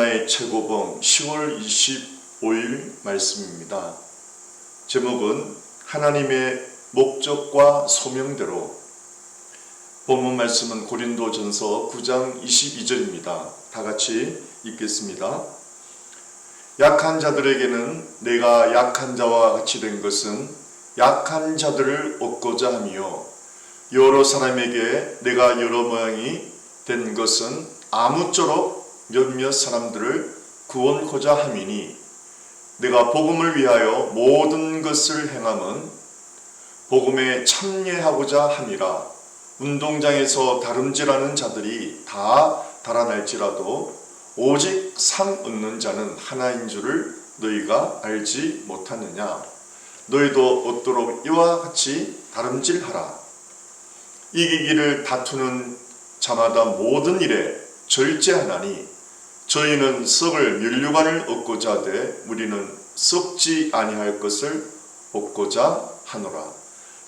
만나의 최고봉 10월 25일 말씀입니다. 제목은 하나님의 목적과 소명대로. 본문 말씀은 고린도전서 9장 22절입니다. 다 같이 읽겠습니다. 약한 자들에게는 내가 약한 자와 같이 된 것은 약한 자들을 얻고자 함이요, 여러 사람에게 내가 여러 모양이 된 것은 아무쪼록 몇몇 사람들을 구원코자 함이니, 내가 복음을 위하여 모든 것을 행함은 복음에 참여하고자 함이라. 운동장에서 다름질하는 자들이 다 달아날지라도 오직 상 얻는 자는 하나인 줄을 너희가 알지 못하느냐. 너희도 얻도록 이와 같이 다름질하라. 이기기를 다투는 자마다 모든 일에 절제하나니, 저희는 썩을 면류관을 얻고자 하되 우리는 썩지 아니할 것을 얻고자 하노라.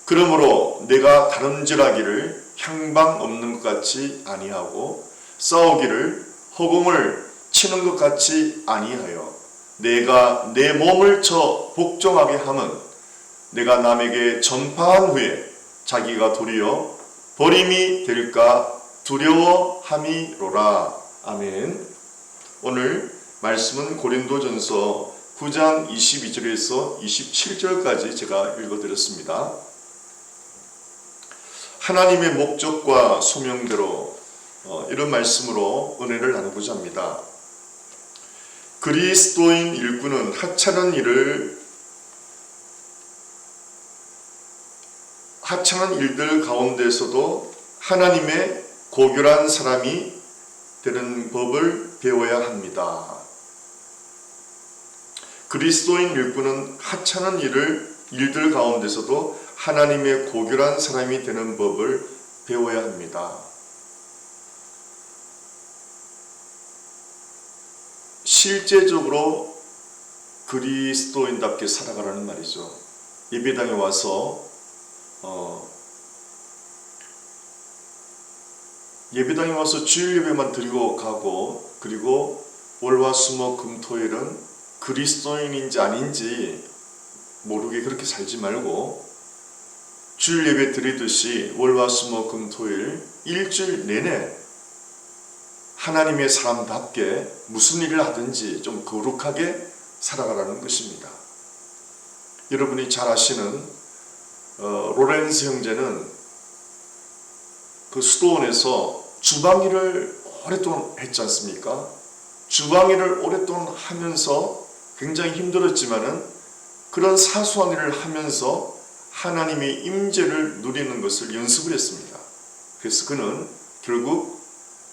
그러므로 내가 다름질하기를 향방 없는 것 같이 아니하고 싸우기를 허공을 치는 것 같이 아니하여 내가 내 몸을 쳐 복종하게 함은 내가 남에게 전파한 후에 자기가 도리어 버림이 될까 두려워함이로라. 아멘. 오늘 말씀은 고린도전서 9장 22절에서 27절까지 제가 읽어드렸습니다. 하나님의 목적과 소명대로, 이런 말씀으로 은혜를 나누고자 합니다. 그리스도인 일꾼은 하찮은 일들 가운데서도 하나님의 고결한 사람이 되는 법을 배워야 합니다. 그리스도인 일꾼은 하찮은 일들 가운데서도 하나님의 고결한 사람이 되는 법을 배워야 합니다. 실제적으로 그리스도인답게 살아가라는 말이죠. 예배당에 와서 주일 예배만 드리고 가고, 그리고 월화수목금토일은 그리스도인인지 아닌지 모르게 그렇게 살지 말고, 주일 예배 드리듯이 월화수목금토일 일주일 내내 하나님의 사람답게 무슨 일을 하든지 좀 거룩하게 살아가라는 것입니다. 여러분이 잘 아시는 로렌스 형제는 그 수도원에서 주방일을 오랫동안 했지 않습니까? 주방일을 오랫동안 하면서 굉장히 힘들었지만은 그런 사소한 일을 하면서 하나님의 임재를 누리는 것을 연습을 했습니다. 그래서 그는 결국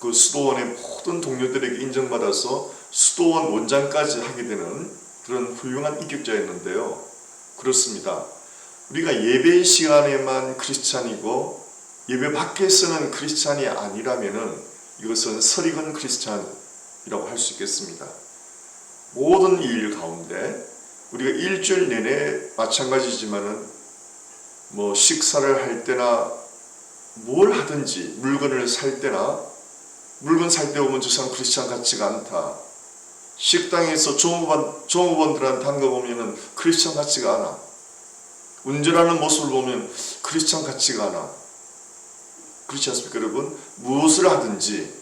그 수도원의 모든 동료들에게 인정받아서 수도원 원장까지 하게 되는 그런 훌륭한 인격자였는데요. 그렇습니다. 우리가 예배 시간에만 크리스찬이고 예배 밖에서는 크리스찬이 아니라면은 이것은 설익은 크리스찬이라고 할 수 있겠습니다. 모든 일 가운데 우리가 일주일 내내 마찬가지지만은 식사를 할 때나 뭘 하든지, 물건을 살 때나, 물건 살 때 보면 저 사람 크리스찬 같지가 않다. 식당에서 종업원들한테 한 거 보면은 크리스찬 같지가 않아. 운전하는 모습을 보면 크리스찬 같지가 않아. 그렇지 않습니까, 여러분? 무엇을 하든지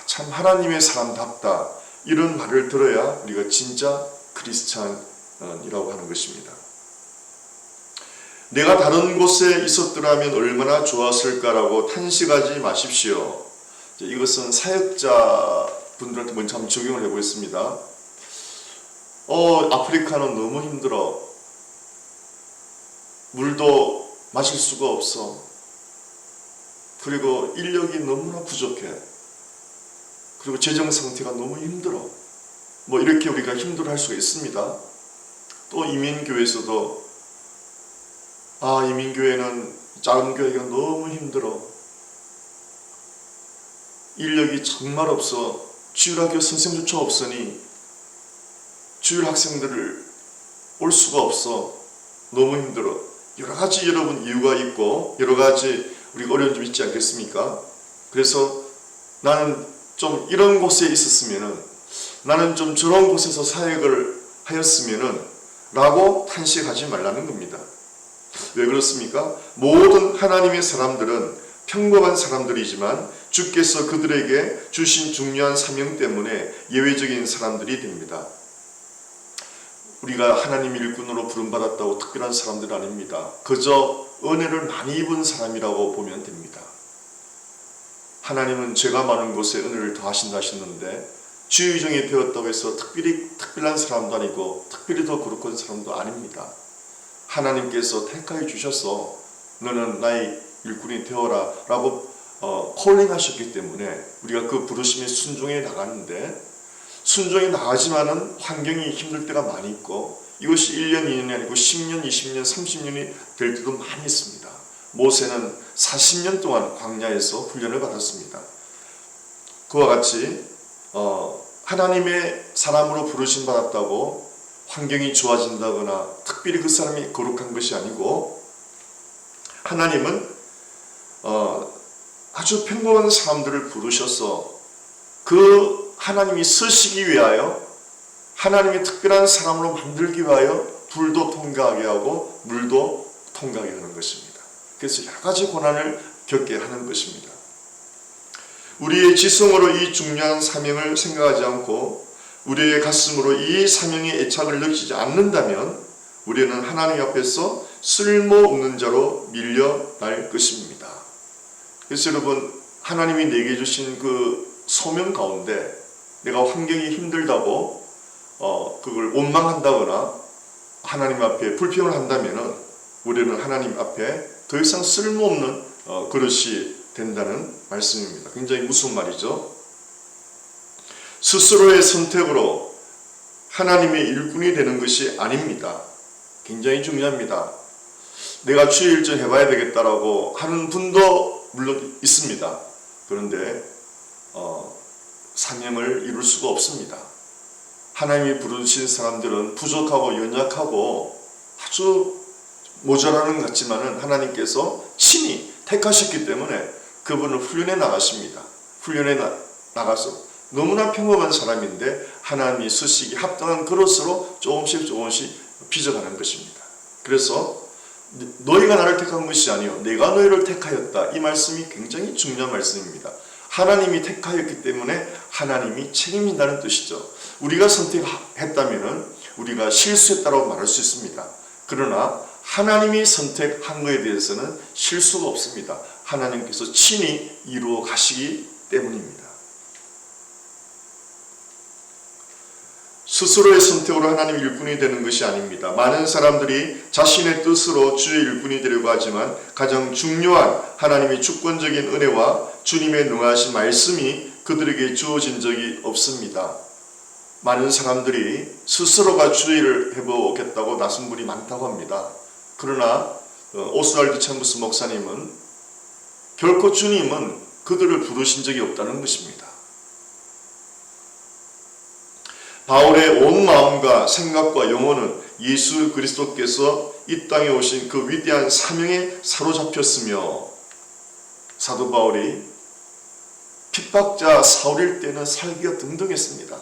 참 하나님의 사람답다, 이런 말을 들어야 우리가 진짜 크리스찬이라고 하는 것입니다. 내가 다른 곳에 있었더라면 얼마나 좋았을까라고 탄식하지 마십시오. 이것은 사역자 분들한테 먼저 한번 적용을 해보겠습니다. 아프리카는 너무 힘들어. 물도 마실 수가 없어. 그리고 인력이 너무나 부족해. 그리고 재정 상태가 너무 힘들어. 이렇게 우리가 힘들어할 수가 있습니다. 또 이민교회에서도 이민교회는 작은 교회가 너무 힘들어. 인력이 정말 없어. 주일학교 선생조차 없으니 주일 학생들을 올 수가 없어. 너무 힘들어. 여러 가지 여러분 이유가 있고 여러 가지 우리가 어려운 점 있지 않겠습니까? 그래서 나는 좀 이런 곳에 있었으면은 나는 좀 저런 곳에서 사역을 하였으면은 라고 탄식하지 말라는 겁니다. 왜 그렇습니까? 모든 하나님의 사람들은 평범한 사람들이지만 주께서 그들에게 주신 중요한 사명 때문에 예외적인 사람들이 됩니다. 우리가 하나님의 일꾼으로 부름받았다고 특별한 사람들은 아닙니다. 그저 은혜를 많이 입은 사람이라고 보면 됩니다. 하나님은 죄가 많은 곳에 은혜를 더하신다 하셨는데 주의종이 되었다고 해서 특별한 사람도 아니고 특별히 더 거룩한 사람도 아닙니다. 하나님께서 택하여 주셔서 너는 나의 일꾼이 되어라 라고 콜링하셨기 때문에 우리가 그 부르심에 순종해 나가는데, 순종해 나가지만은 환경이 힘들 때가 많이 있고 이것이 1년, 2년이 아니고 10년, 20년, 30년이 될 때도 많이 있습니다. 모세는 40년 동안 광야에서 훈련을 받았습니다. 그와 같이 하나님의 사람으로 부르심 받았다고 환경이 좋아진다거나 특별히 그 사람이 거룩한 것이 아니고, 하나님은 아주 평범한 사람들을 부르셔서 그 하나님이 쓰시기 위하여 하나님의 특별한 사람으로 만들기 위하여 불도 통과하게 하고 물도 통과하게 하는 것입니다. 그래서 여러 가지 고난을 겪게 하는 것입니다. 우리의 지성으로 이 중요한 사명을 생각하지 않고 우리의 가슴으로 이 사명의 애착을 느끼지 않는다면 우리는 하나님 앞에서 쓸모없는 자로 밀려날 것입니다. 그래서 여러분, 하나님이 내게 주신 그 소명 가운데 내가 환경이 힘들다고 그걸 원망한다거나 하나님 앞에 불평을 한다면 우리는 하나님 앞에 더 이상 쓸모없는 그릇이 된다는 말씀입니다. 굉장히 무서운 말이죠. 스스로의 선택으로 하나님의 일꾼이 되는 것이 아닙니다. 굉장히 중요합니다. 내가 주의 일정 해봐야 되겠다라고 하는 분도 물론 있습니다. 그런데 사명을 이룰 수가 없습니다. 하나님이 부르신 사람들은 부족하고 연약하고 아주 모자라는 것 같지만은 하나님께서 친히 택하셨기 때문에 그분을 훈련해 나가십니다. 훈련해 나가서 너무나 평범한 사람인데 하나님이 쓰시기 합당한 그릇으로 조금씩 빚어가는 것입니다. 그래서 너희가 나를 택한 것이 아니요 내가 너희를 택하였다, 이 말씀이 굉장히 중요한 말씀입니다. 하나님이 택하였기 때문에 하나님이 책임진다는 뜻이죠. 우리가 선택했다면 우리가 실수했다고 말할 수 있습니다. 그러나 하나님이 선택한 것에 대해서는 실수가 없습니다. 하나님께서 친히 이루어 가시기 때문입니다. 스스로의 선택으로 하나님의 일꾼이 되는 것이 아닙니다. 많은 사람들이 자신의 뜻으로 주의 일꾼이 되려고 하지만 가장 중요한 하나님의 주권적인 은혜와 주님의 능하신 말씀이 그들에게 주어진 적이 없습니다. 많은 사람들이 스스로가 주의를 해보겠다고 나선 분이 많다고 합니다. 그러나 오스왈드 챔버스 목사님은 결코 주님은 그들을 부르신 적이 없다는 것입니다. 바울의 온 마음과 생각과 영혼은 예수 그리스도께서 이 땅에 오신 그 위대한 사명에 사로잡혔으며, 사도 바울이 핍박자 사울일 때는 살기가 등등했습니다.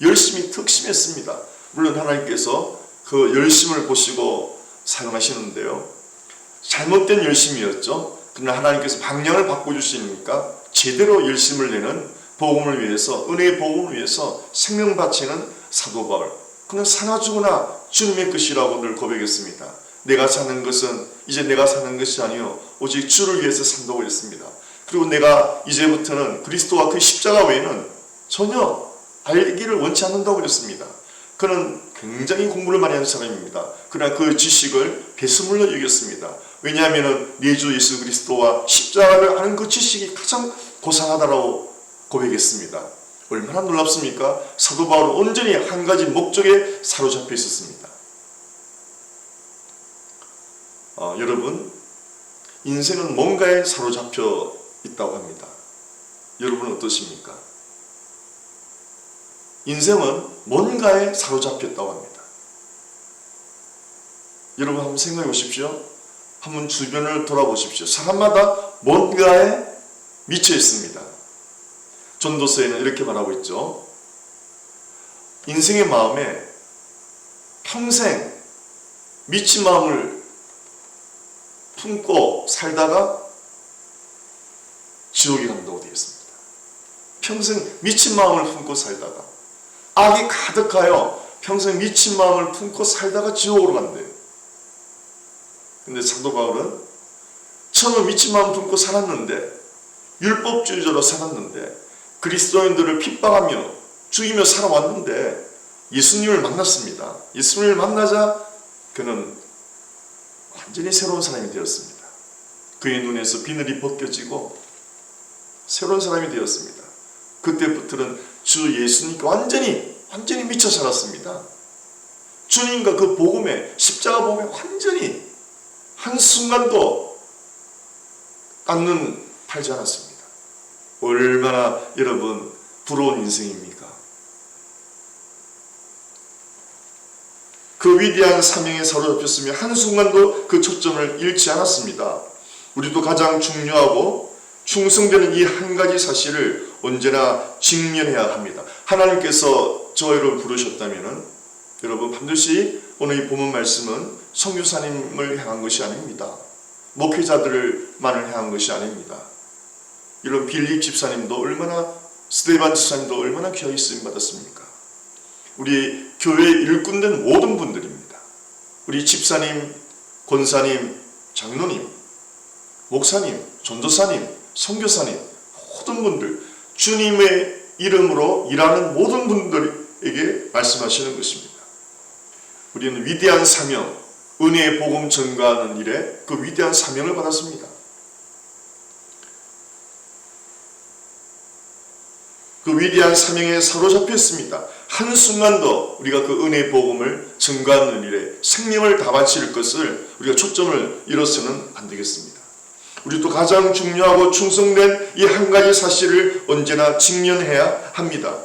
열심히 특심했습니다. 물론 하나님께서 그 열심을 보시고 사용하시는데요, 잘못된 열심이었죠. 그러나 하나님께서 방향을 바꿔주시니까 제대로 열심을 내는 복음을 위해서, 은혜의 복음을 위해서 생명 바치는 사도 바울, 그는 사나 죽으나 주님의 것이라고 늘 고백했습니다. 내가 사는 것은 이제 내가 사는 것이 아니요 오직 주를 위해서 산다고 했습니다. 그리고 내가 이제부터는 그리스도와 그 십자가 외에는 전혀 알기를 원치 않는다고 했습니다. 그는 굉장히 공부를 많이 하는 사람입니다. 그러나 그 지식을 배수물로 여겼습니다. 왜냐하면 내 주 예수 그리스도와 십자가를 아는 그 지식이 가장 고상하다라고 고백했습니다. 얼마나 놀랍습니까? 사도 바울은 온전히 한 가지 목적에 사로잡혀 있었습니다. 여러분, 인생은 뭔가에 사로잡혀 있다고 합니다. 여러분은 어떠십니까? 인생은 뭔가에 사로잡혔다고 합니다. 여러분 한번 생각해 보십시오. 한번 주변을 돌아보십시오. 사람마다 뭔가에 미쳐 있습니다. 전도서에는 이렇게 말하고 있죠. 인생의 마음에 평생 미친 마음을 품고 살다가 지옥에 간다고 되어 있습니다. 평생 미친 마음을 품고 살다가 악이 가득하여 평생 미친 마음을 품고 살다가 지옥으로 간대요. 근데 사도 바울은 처음에 미친 마음 품고 살았는데, 율법주의자로 살았는데, 그리스도인들을 핍박하며 죽이며 살아왔는데 예수님을 만났습니다. 예수님을 만나자 그는 완전히 새로운 사람이 되었습니다. 그의 눈에서 비늘이 벗겨지고 새로운 사람이 되었습니다. 그때부터는 주 예수님과 완전히 미쳐 살았습니다. 주님과 그 복음에, 십자가 복음에 완전히 한순간도 딴눈 팔지 않았습니다. 얼마나 여러분 부러운 인생입니까? 그 위대한 사명에 사로잡혔으며 한순간도 그 초점을 잃지 않았습니다. 우리도 가장 중요하고 충성되는 이 한 가지 사실을 언제나 직면해야 합니다. 하나님께서 저와 여러분 부르셨다면 여러분 반드시 오늘 이 본문 말씀은 선교사님을 향한 것이 아닙니다. 목회자들만을 향한 것이 아닙니다. 이런 빌립 집사님도 얼마나, 스데반 집사님도 얼마나 귀하게 쓰임 받았습니까? 우리 교회 일꾼된 모든 분들입니다. 우리 집사님, 권사님, 장로님, 목사님, 전도사님, 선교사님, 모든 분들, 주님의 이름으로 일하는 모든 분들에게 말씀하시는 것입니다. 우리는 위대한 사명, 은혜의 복음 전가하는 일에 그 위대한 사명을 받았습니다. 그 위대한 사명에 사로잡혔습니다. 한순간도 우리가 그 은혜의 복음을 전가하는 일에 생명을 다 바칠 것을 우리가 초점을 잃어서는 안 되겠습니다. 우리도 가장 중요하고 충성된 이 한 가지 사실을 언제나 직면해야 합니다.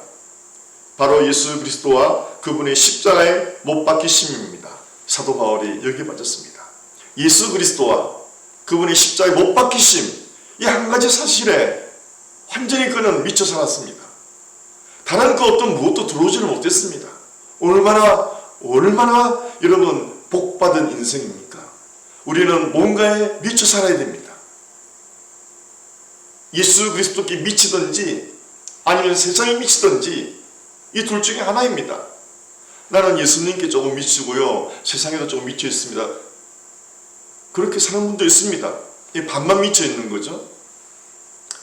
바로 예수 그리스도와 그분의 십자가에 못 박히심입니다. 사도 바울이 여기에 빠졌습니다. 예수 그리스도와 그분의 십자가에 못 박히심, 이 한 가지 사실에 완전히 그는 미쳐 살았습니다. 다른 그 어떤 무엇도 들어오지를 못했습니다. 얼마나 여러분 복받은 인생입니까? 우리는 뭔가에 미쳐 살아야 됩니다. 예수 그리스도께 미치든지 아니면 세상에 미치든지 이 둘 중에 하나입니다. 나는 예수님께 조금 미치고요, 세상에도 조금 미쳐 있습니다. 그렇게 사는 분도 있습니다. 반만 미쳐 있는 거죠.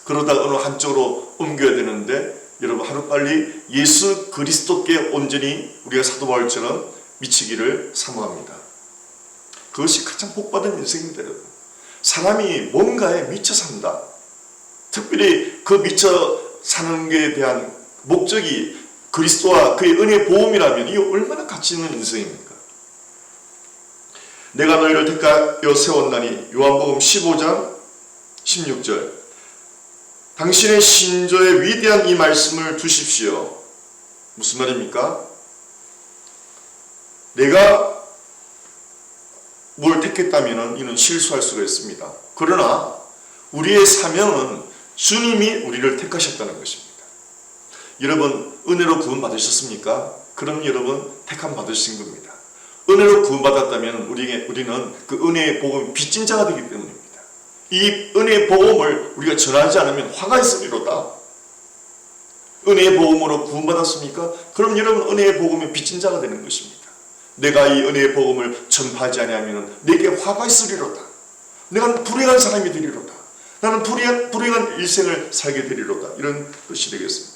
그러다 어느 한쪽으로 옮겨야 되는데 여러분 하루빨리 예수 그리스도께 온전히 우리가 사도 바울처럼 미치기를 사모합니다. 그것이 가장 복받은 인생입니다. 여러분, 사람이 뭔가에 미쳐 산다. 특별히 그 미쳐 사는 것에 대한 목적이 그리스도와 그의 은혜의 보험이라면 이 얼마나 가치 있는 인생입니까? 내가 너희를 택하여 세웠나니, 요한복음 15장 16절. 당신의 신조의 위대한 이 말씀을 두십시오. 무슨 말입니까? 내가 뭘 택했다면 이는 실수할 수가 있습니다. 그러나 우리의 사명은 주님이 우리를 택하셨다는 것입니다. 여러분 은혜로 구원 받으셨습니까? 그럼 여러분 택함 받으신 겁니다. 은혜로 구원 받았다면 우리는 그 은혜의 복음의 빚진 자가 되기 때문입니다. 이 은혜의 복음을 우리가 전하지 않으면 화가 있으리로다. 은혜의 복음으로 구원 받았습니까? 그럼 여러분 은혜의 복음의 빚진 자가 되는 것입니다. 내가 이 은혜의 복음을 전파하지 아니하면 내게 화가 있으리로다. 내가 불행한 사람이 되리로다. 나는 불행한 일생을 살게 되리로다. 이런 뜻이 되겠습니다.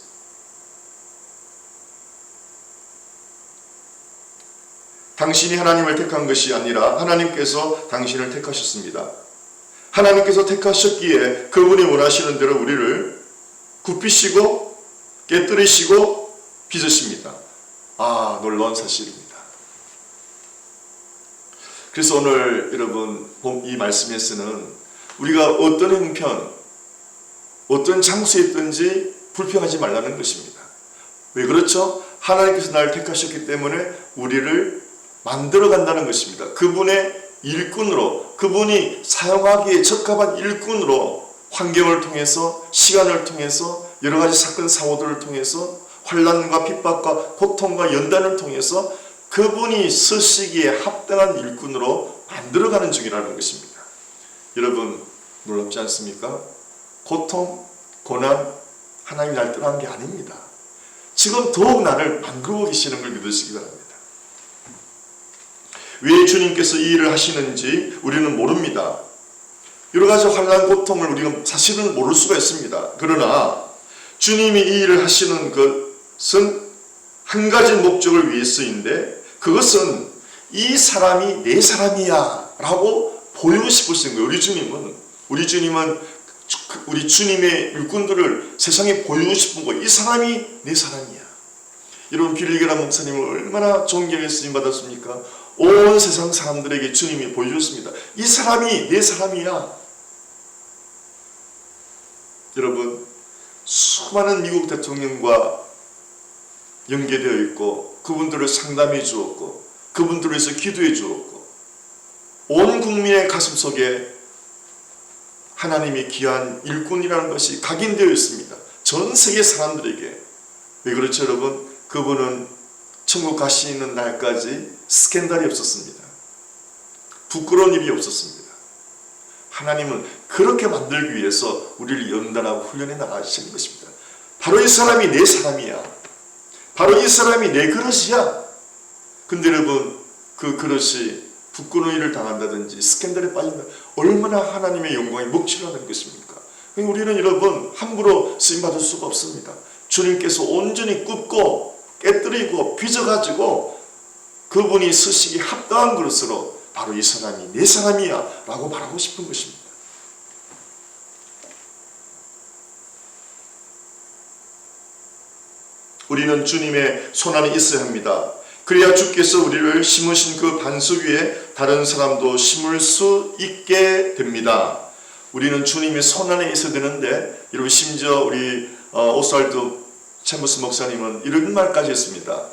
당신이 하나님을 택한 것이 아니라 하나님께서 당신을 택하셨습니다. 하나님께서 택하셨기에 그분이 원하시는 대로 우리를 굽히시고 깨뜨리시고 빚으십니다. 놀라운 사실입니다. 그래서 오늘 여러분 이 말씀에서는 우리가 어떤 형편, 어떤 장소에 있든지 불평하지 말라는 것입니다. 왜 그렇죠? 하나님께서 나를 택하셨기 때문에 우리를 만들어 간다는 것입니다. 그분의 일꾼으로, 그분이 사용하기에 적합한 일꾼으로 환경을 통해서, 시간을 통해서, 여러 가지 사건 사고들을 통해서 환난과 핍박과 고통과 연단을 통해서 그분이 서시기에 합당한 일꾼으로 만들어가는 중이라는 것입니다. 여러분 놀랍지 않습니까? 고통, 고난, 하나님이 날 떠난 게 아닙니다. 지금 더욱 나를 만들어 계시는 걸 믿으시기 바랍니다. 왜 주님께서 이 일을 하시는지 우리는 모릅니다. 여러 가지 환난, 고통을 우리가 사실은 모를 수가 있습니다. 그러나 주님이 이 일을 하시는 것은 한 가지 목적을 위해서인데, 그것은 이 사람이 내 사람이야 라고 보이고 싶으신 거예요. 우리 주님은 우리 주님의 일꾼들을 세상에 보이고 싶은 거예요. 이 사람이 내 사람이야. 여러분 빌리게라 목사님을 얼마나 존경해 쓰임 받았습니까? 온 세상 사람들에게 주님이 보여줬습니다. 이 사람이 내 사람이야. 여러분 수많은 미국 대통령과 연계되어 있고 그분들을 상담해 주었고 그분들을 위해서 기도해 주었고 온 국민의 가슴속에 하나님이 귀한 일꾼이라는 것이 각인되어 있습니다. 전 세계 사람들에게. 왜 그렇죠 여러분? 그분은 천국 가시는 날까지 스캔들이 없었습니다. 부끄러운 일이 없었습니다. 하나님은 그렇게 만들기 위해서 우리를 연단하고 훈련해 나가시는 것입니다. 바로 이 사람이 내 사람이야. 바로 이 사람이 내 그릇이야. 근데 여러분 그 그릇이 부끄러운 일을 당한다든지 스캔들에 빠진다. 얼마나 하나님의 영광이 먹칠하는 것입니까? 우리는 여러분 함부로 쓰임받을 수가 없습니다. 주님께서 온전히 굽고 깨뜨리고 빚어가지고 그분이 쓰시기 합당한 그릇으로 바로 이 사람이 내 사람이야 라고 말하고 싶은 것입니다. 우리는 주님의 손안에 있어야 합니다. 그래야 주께서 우리를 심으신 그 반석 위에 다른 사람도 심을 수 있게 됩니다. 우리는 주님의 손안에 있어야 되는데, 여러분 심지어 우리 오스왈드 챔버스 목사님은 이런 말까지 했습니다.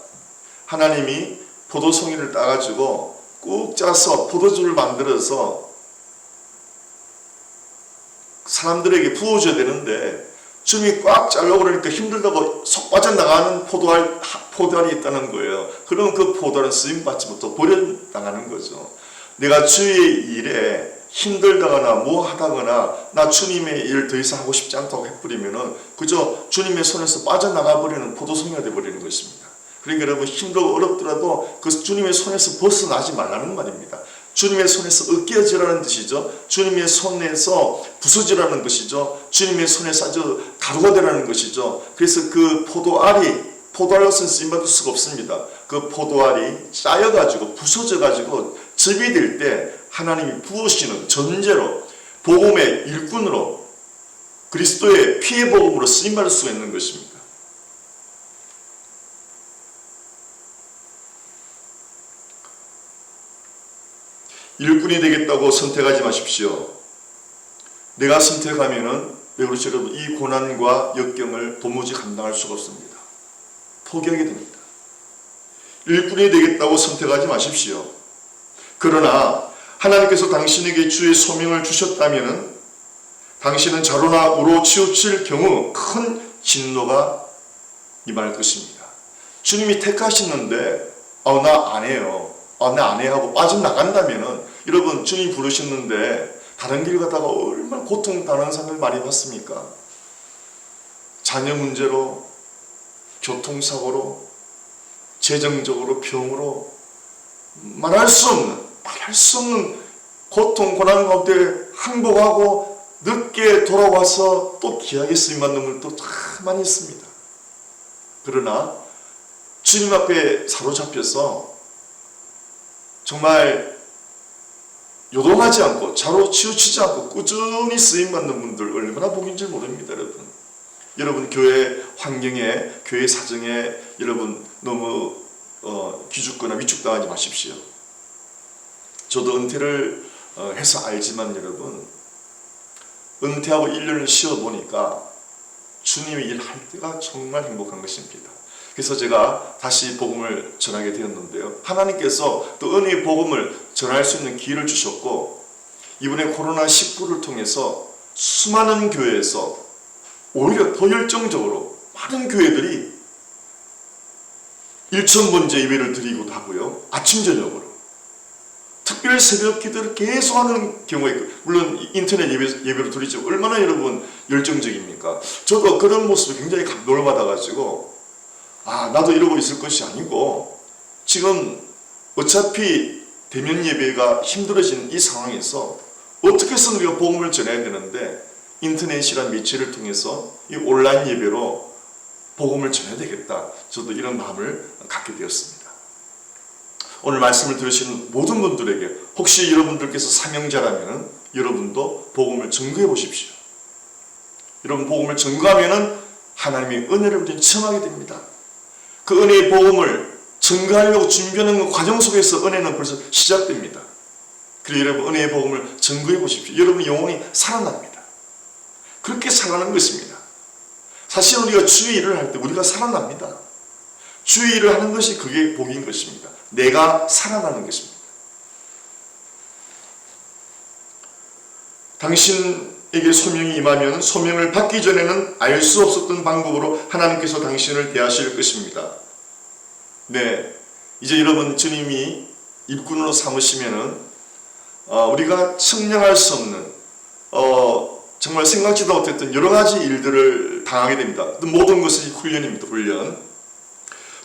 하나님이 포도송이를 따가지고 꾹 짜서 포도주를 만들어서 사람들에게 부어줘야 되는데 주님이 꽉 짜려고 그러니까 힘들다고 속 빠져나가는 포도알이 있다는 거예요. 그러면 그 포도알은 쓰임받지 못하고 버려나가는 거죠. 내가 주의 일에 힘들다거나 뭐 하다거나 나 주님의 일 더 이상 하고 싶지 않다고 해버리면은 그저 주님의 손에서 빠져나가 버리는 포도송이가 되어버리는 것입니다. 그러니까 여러분 힘들고 어렵더라도 그 주님의 손에서 벗어나지 말라는 말입니다. 주님의 손에서 으깨어지라는 뜻이죠. 주님의 손에서 부서지라는 것이죠. 주님의 손에서 아주 가루가 되라는 것이죠. 그래서 그 포도알로서는 쓰임받을 수가 없습니다. 그 포도알이 짜여가지고 부서져가지고 즙이 될 때 하나님이 부으시는 전제로 복음의 일꾼으로 그리스도의 피의 복음으로 쓰임받을 수가 있는 것입니다. 일꾼이 되겠다고 선택하지 마십시오. 내가 선택하면은 왜 그렇죠 여러분? 이 고난과 역경을 도무지 감당할 수가 없습니다. 포기하게 됩니다. 일꾼이 되겠다고 선택하지 마십시오. 그러나 하나님께서 당신에게 주의 소명을 주셨다면은 당신은 자로나 우로 치우칠 경우 큰 진노가 임할 것입니다. 주님이 택하시는데 나 안 해요. 나 안 해 하고 빠져나간다면은 여러분 주님 부르셨는데 다른 길 가다가 얼마나 고통당하는 사람을 많이 봤습니까? 자녀 문제로, 교통사고로, 재정적으로, 병으로 말할 수 없는 고통, 고난 가운데 항복하고 늦게 돌아와서 또 귀하게 쓰임받는 분도 참 많이 있습니다. 그러나 주님 앞에 사로잡혀서 정말 요동하지 않고 자로 치우치지 않고 꾸준히 쓰임받는 분들 얼마나 복인 줄 모릅니다. 여러분 교회 환경에 교회 사정에 여러분 너무 기죽거나 위축당하지 마십시오. 저도 은퇴를 해서 알지만 여러분 은퇴하고 1년을 쉬어보니까 주님의 일할 때가 정말 행복한 것입니다. 그래서 제가 다시 복음을 전하게 되었는데요. 하나님께서 또 은혜의 복음을 전할 수 있는 기회를 주셨고 이번에 코로나19를 통해서 수많은 교회에서 오히려 더 열정적으로 많은 교회들이 1000번째 예배를 드리기도 하고요. 아침 저녁으로. 특별 새벽 기도를 계속 하는 경우가 있고, 물론 인터넷 예배로 드리죠. 얼마나 여러분 열정적입니까? 저도 그런 모습에 굉장히 감동을 받아가지고, 나도 이러고 있을 것이 아니고, 지금 어차피 대면 예배가 힘들어지는 이 상황에서 어떻게 해서 우리가 복음을 전해야 되는데, 인터넷이란 매체를 통해서 이 온라인 예배로 복음을 전해야 되겠다. 저도 이런 마음을 갖게 되었습니다. 오늘 말씀을 들으신 모든 분들에게, 혹시 여러분들께서 사명자라면 여러분도 복음을 전거해 보십시오. 여러분 복음을 전거하면 하나님의 은혜를 우리는 체험하게 됩니다. 그 은혜의 복음을 전거하려고 준비하는 그 과정 속에서 은혜는 벌써 시작됩니다. 그리고 여러분 은혜의 복음을 전거해 보십시오. 여러분의 영혼이 살아납니다. 그렇게 살아나는 것입니다. 사실 우리가 주의 일을 할 때 우리가 살아납니다. 주의 일을 하는 것이 그게 복인 것입니다. 내가 살아나는 것입니다. 당신에게 소명이 임하면 소명을 받기 전에는 알 수 없었던 방법으로 하나님께서 당신을 대하실 것입니다. 네, 이제 여러분 주님이 일꾼으로 삼으시면은 우리가 측량할 수 없는 정말 생각지도 못했던 여러 가지 일들을 당하게 됩니다. 모든 것이 훈련입니다. 훈련.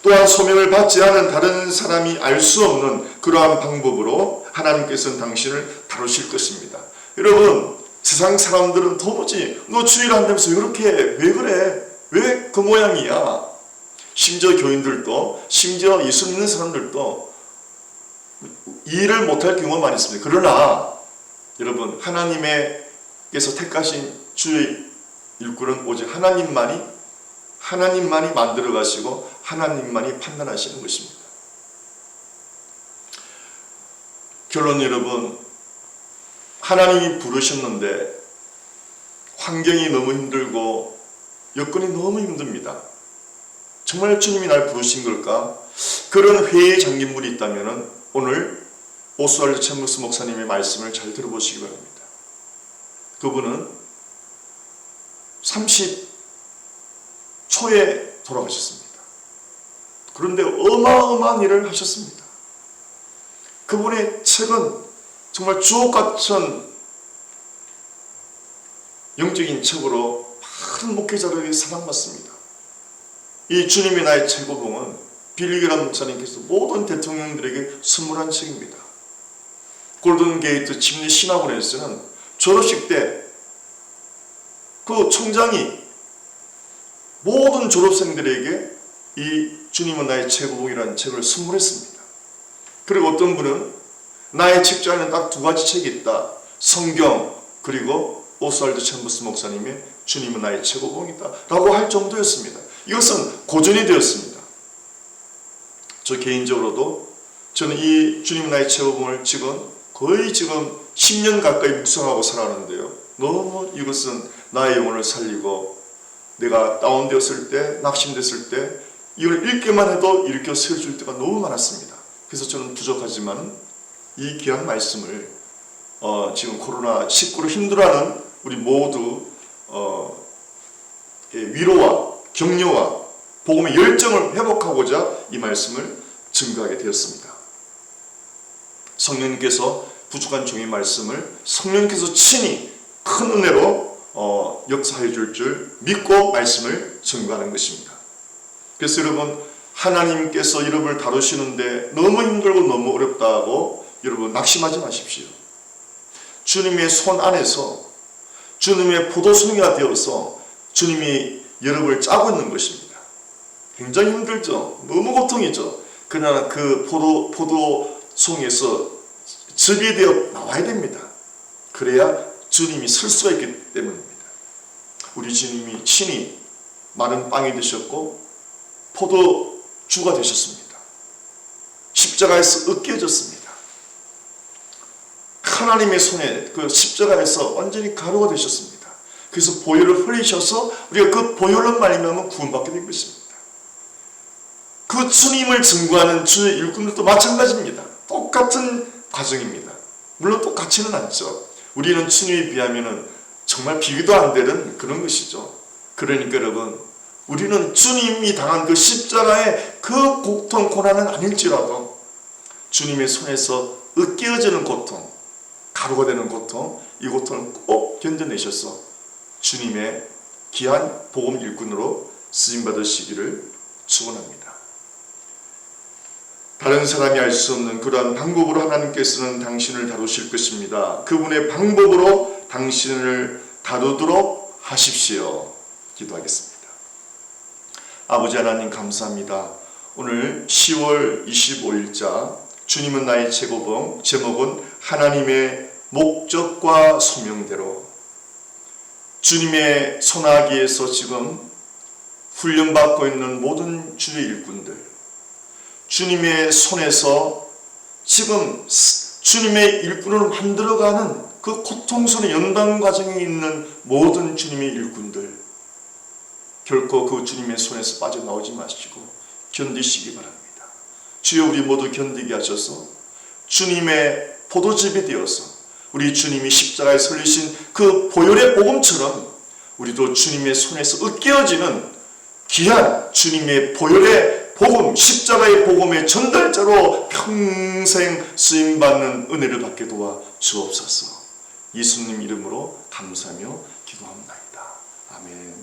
또한 소명을 받지 않은 다른 사람이 알 수 없는 그러한 방법으로 하나님께서는 당신을 다루실 것입니다. 여러분, 세상 사람들은 도무지 너 주일 한다면서 이렇게 왜 그래? 왜 그 모양이야? 심지어 교인들도, 심지어 예수 믿는 사람들도 이해를 못할 경우가 많이 있습니다. 그러나 여러분, 하나님께서 택하신 주의 일꾼은 오직 하나님만이 만들어 가시고 하나님만이 판단하시는 것입니다. 결론 여러분, 하나님이 부르셨는데 환경이 너무 힘들고 여건이 너무 힘듭니다. 정말 주님이 날 부르신 걸까? 그런 회의 장님물이 있다면 오늘 오스왈드 챔버스 목사님의 말씀을 잘 들어보시기 바랍니다. 그분은 30초에 돌아가셨습니다. 그런데 어마어마한 일을 하셨습니다. 그분의 책은 정말 주옥 같은 영적인 책으로 많은 목회자들에게 사랑받습니다. 이 주님이 나의 최고봉은 빌리 그레이엄 목사님께서 모든 대통령들에게 선물한 책입니다. 골든 게이트 침례 신학원에서는 졸업식 때 그 총장이 모든 졸업생들에게 이 주님은 나의 최고봉이라는 책을 선물했습니다. 그리고 어떤 분은 나의 책장에는 딱 2가지 책이 있다. 성경, 그리고 오스왈드 챔버스 목사님의 주님은 나의 최고봉이다 라고 할 정도였습니다. 이것은 고전이 되었습니다. 저 개인적으로도 저는 이 주님은 나의 최고봉을 거의 10년 가까이 묵상하고 살았는데요. 너무 이것은 나의 영혼을 살리고 내가 다운되었을 때, 낙심됐을 때 이걸 읽기만 해도 일으켜 세워줄 때가 너무 많았습니다. 그래서 저는 부족하지만 이 귀한 말씀을 지금 코로나19로 힘들어하는 우리 모두 위로와 격려와 복음의 열정을 회복하고자 이 말씀을 증거하게 되었습니다. 성령님께서 부족한 종의 말씀을 성령님께서 친히 큰 은혜로 역사해 줄 믿고 말씀을 증거하는 것입니다. 그래서 여러분, 하나님께서 여러분을 다루시는데 너무 힘들고 너무 어렵다고 여러분 낙심하지 마십시오. 주님의 손 안에서 주님의 포도송이가 되어서 주님이 여러분을 짜고 있는 것입니다. 굉장히 힘들죠. 너무 고통이죠. 그러나 그 포도송에서 즙이 되어 나와야 됩니다. 그래야 주님이 설 수가 있기 때문입니다. 우리 주님이 친히 마른 빵이 되셨고 포도주가 되셨습니다. 십자가에서 으깨어졌습니다. 하나님의 손에 그 십자가에서 완전히 가루가 되셨습니다. 그래서 보혈을 흘리셔서 우리가 그 보혈로 말미암아 구원받게 된 것입니다. 그 주님을 증거하는 주의 일꾼들도 마찬가지입니다. 똑같은 과정입니다. 물론 똑같지는 않죠. 우리는 주님에 비하면 정말 비교도 안 되는 그런 것이죠. 그러니까 여러분, 우리는 주님이 당한 그 십자가의 그 고통, 고난은 아닐지라도 주님의 손에서 으깨어지는 고통, 가루가 되는 고통, 이 고통을 꼭 견뎌내셔서 주님의 귀한 복음 일꾼으로 쓰임받으시기를 축원합니다. 다른 사람이 알 수 없는 그러한 방법으로 하나님께서는 당신을 다루실 것입니다. 그분의 방법으로 당신을 다루도록 하십시오. 기도하겠습니다. 아버지 하나님 감사합니다. 오늘 10월 25일자 주님은 나의 제목은 하나님의 목적과 소명대로 주님의 손아귀에서 지금 훈련받고 있는 모든 주의 일꾼들, 주님의 손에서 지금 주님의 일꾼을 만들어가는 그 고통스러운 연단 과정에 있는 모든 주님의 일꾼들, 결코 그 주님의 손에서 빠져나오지 마시고 견디시기 바랍니다. 주여, 우리 모두 견디게 하셔서 주님의 포도즙이 되어서 우리 주님이 십자가에 설리신 그 보혈의 복음처럼 우리도 주님의 손에서 으깨어지는 귀한 주님의 보혈의 복음, 십자가의 복음의 전달자로 평생 쓰임받는 은혜를 받게 도와 주옵소서. 예수님 이름으로 감사하며 기도합니다. 아멘.